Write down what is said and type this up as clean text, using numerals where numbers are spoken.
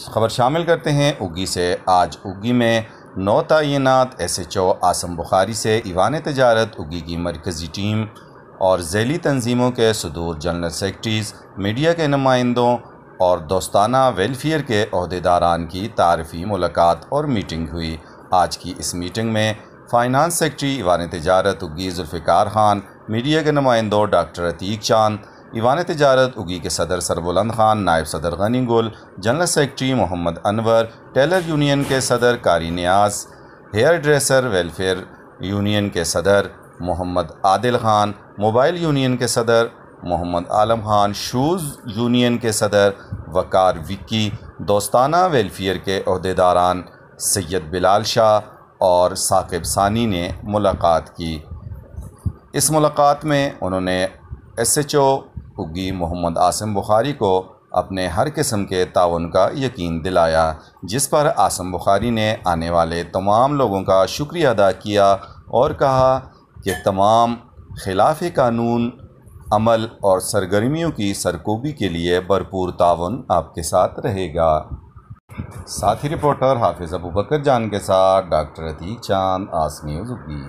خبر شامل کرتے ہیں اگی سے۔ آج اگی میں 9 تعینات SHO عاصم بخاری سے ایوان تجارت اگی کی مرکزی ٹیم اور ذیلی تنظیموں کے صدور جنرل سیکرٹریز، میڈیا کے نمائندوں اور دوستانہ ویلفیئر کے عہدیداران کی تعارفی ملاقات اور میٹنگ ہوئی۔ آج کی اس میٹنگ میں فائنانس سیکرٹری ایوان تجارت اگی ذوالفقار خان، میڈیا کے نمائندوں ڈاکٹر عتیق چاند، ایوان تجارت اگی کے صدر سربلند خان، نائب صدر غنی گل، general secretary Muhammad Anwar, tailor union کے صدر قاری نیاز، ہیئر ڈریسر ویلفیئر یونین کے صدر محمد عادل خان، موبائل یونین کے صدر محمد عالم خان، شوز یونین کے صدر وقار وکی، دوستانہ ویلفیئر کے عہدیداران سید بلال شاہ اور ثاقب ثانی نے ملاقات کی۔ اس ملاقات میں انہوں نے SHO اگی محمد عاصم بخاری کو اپنے ہر قسم کے تعاون کا یقین دلایا، جس پر عاصم بخاری نے آنے والے تمام لوگوں کا شکریہ ادا کیا اور کہا کہ تمام خلاف قانون عمل اور سرگرمیوں کی سرکوبی کے لیے بھرپور تعاون آپ کے ساتھ رہے گا۔ ساتھی رپورٹر حافظ ابوبکر جان کے ساتھ ڈاکٹر عتیق چاند، آس نیوز اگی۔